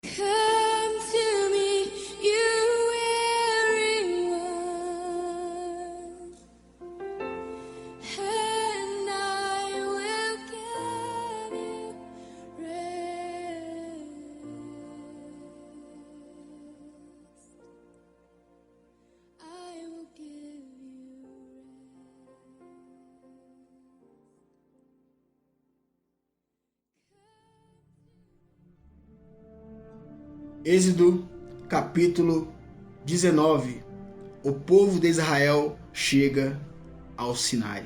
Come to me, you weary one, and I will give you rest. I will give you Êxodo, capítulo 19. O povo de Israel chega ao Sinai.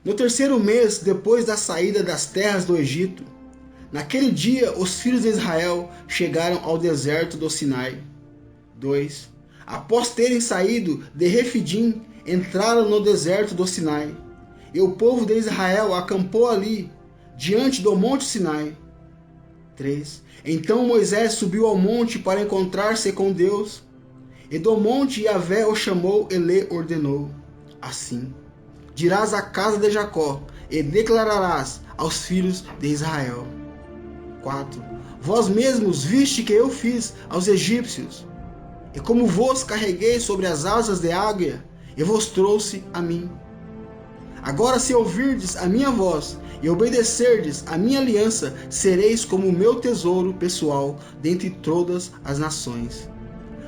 No terceiro mês, depois da saída das terras do Egito, naquele dia os filhos de Israel chegaram ao deserto do Sinai. 2. Após terem saído de Refidim, entraram no deserto do Sinai. E o povo de Israel acampou ali, diante do monte Sinai. 3. Então Moisés subiu ao monte para encontrar-se com Deus. E do monte Yahvé o chamou e lhe ordenou assim: dirás à casa de Jacó e declararás aos filhos de Israel. 4. Vós mesmos viste que eu fiz aos egípcios, e como vos carreguei sobre as asas de águia, e vos trouxe a mim. Agora, se ouvirdes a minha voz e obedecerdes a minha aliança, sereis como o meu tesouro pessoal dentre todas as nações,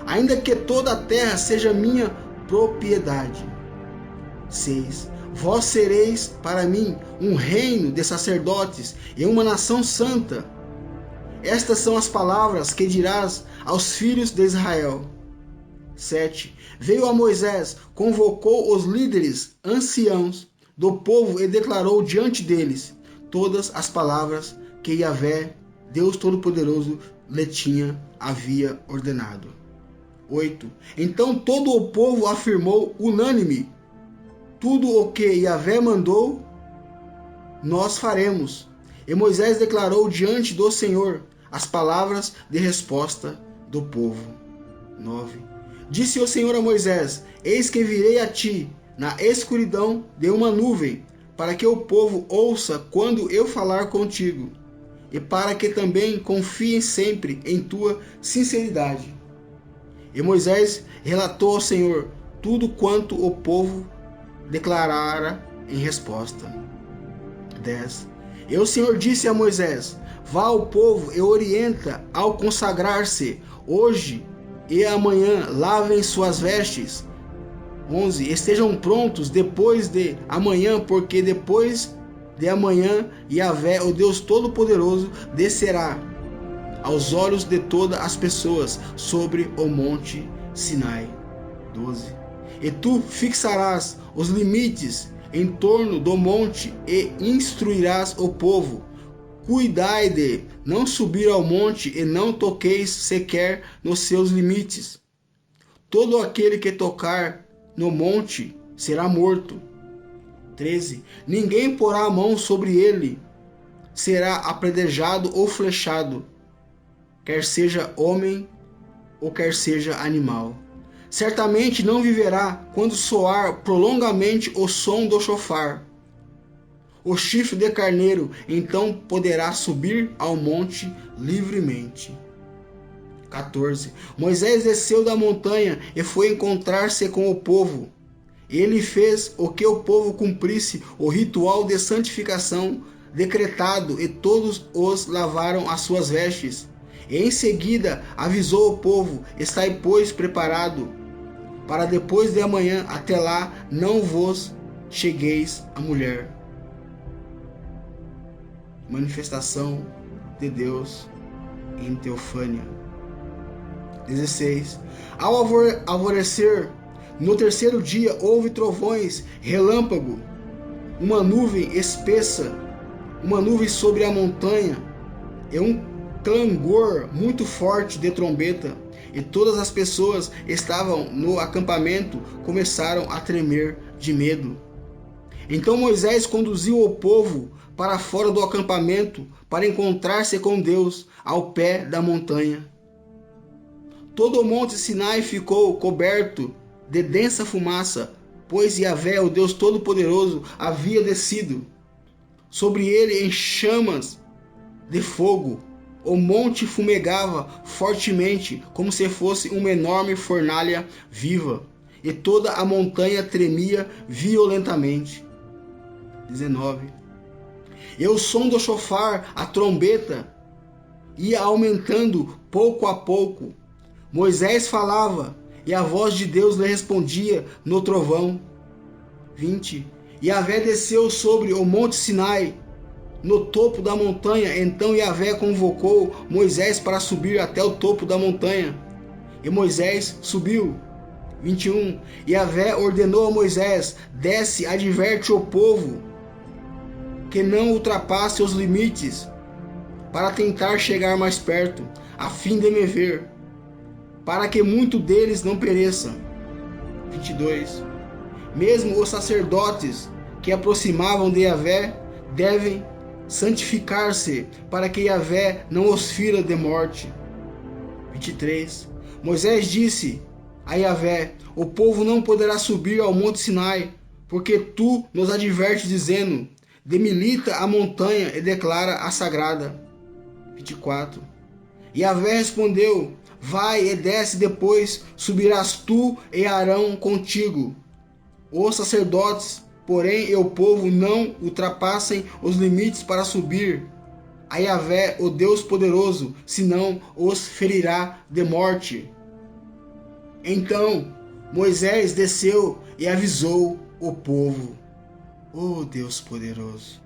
ainda que toda a terra seja minha propriedade. 6. Vós sereis para mim um reino de sacerdotes e uma nação santa. Estas são as palavras que dirás aos filhos de Israel. 7. Veio a Moisés, convocou os líderes anciãos do povo e declarou diante deles todas as palavras que Yahvé, Deus Todo-Poderoso, lhe havia ordenado. 8. Então todo o povo afirmou unânime: tudo o que Yahvé mandou, nós faremos. E Moisés declarou diante do Senhor as palavras de resposta do povo. 9. Disse o Senhor a Moisés: eis que virei a ti na escuridão de uma nuvem, para que o povo ouça quando eu falar contigo, e para que também confiem sempre em tua sinceridade. E Moisés relatou ao Senhor tudo quanto o povo declarara em resposta. 10. E o Senhor disse a Moisés: vá ao povo e orienta ao consagrar-se hoje e amanhã, lavem suas vestes. 11. Estejam prontos depois de amanhã, porque depois de amanhã Yahvé, o Deus Todo-Poderoso, descerá aos olhos de todas as pessoas sobre o monte Sinai. 12. E tu fixarás os limites em torno do monte e instruirás o povo. Cuidai de não subir ao monte e não toqueis sequer nos seus limites. Todo aquele que tocar no monte será morto. 13. Ninguém porá a mão sobre ele, será apedrejado ou flechado, quer seja homem ou quer seja animal. Certamente não viverá quando soar prolongamente o som do chofar. O chifre de carneiro, então poderá subir ao monte livremente. 14. Moisés desceu da montanha e foi encontrar-se com o povo. Ele fez o que o povo cumprisse o ritual de santificação decretado, e todos os lavaram as suas vestes. E em seguida avisou o povo: estai, pois, preparado, para depois de amanhã, até lá, não vos chegueis a mulher. Manifestação de Deus em teofania. 16. Ao alvorecer, no terceiro dia, houve trovões, relâmpago, uma nuvem espessa, uma nuvem sobre a montanha, e um clangor muito forte de trombeta, e todas as pessoas que estavam no acampamento começaram a tremer de medo. Então Moisés conduziu o povo para fora do acampamento para encontrar-se com Deus ao pé da montanha. Todo o monte Sinai ficou coberto de densa fumaça, pois Yahvé, o Deus Todo-Poderoso, havia descido sobre ele em chamas de fogo. O monte fumegava fortemente, como se fosse uma enorme fornalha viva, e toda a montanha tremia violentamente. 19. E o som do chofar, a trombeta, ia aumentando pouco a pouco. Moisés falava, e a voz de Deus lhe respondia no trovão. 20. E Yahvé desceu sobre o monte Sinai, no topo da montanha. Então Yahvé convocou Moisés para subir até o topo da montanha. E Moisés subiu. 21. E Yahvé ordenou a Moisés: desce, adverte o povo que não ultrapasse os limites, para tentar chegar mais perto, a fim de me ver, para que muito deles não pereçam. 22. Mesmo os sacerdotes que aproximavam de Yahvé devem santificar-se, para que Yahvé não os fira de morte. 23. Moisés disse a Yahvé: o povo não poderá subir ao monte Sinai, porque tu nos advertes dizendo: demilita a montanha e declara a sagrada. 24. Yahvé respondeu: vai e desce, depois subirás tu e Arão contigo. Os sacerdotes, porém, e o povo não ultrapassem os limites para subir a Yahvé, o Deus poderoso, senão os ferirá de morte. Então Moisés desceu e avisou o povo. Oh Deus poderoso.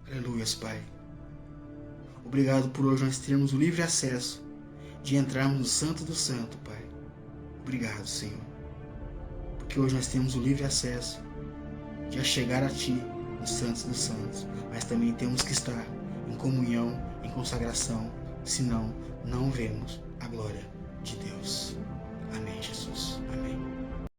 Aleluia, Pai. Obrigado por hoje nós termos o livre acesso de entrarmos no Santo do Santo, Pai. Obrigado, Senhor. Porque hoje nós temos o livre acesso de chegar a Ti, no Santo dos Santos. Mas também temos que estar em comunhão, em consagração, senão não vemos a glória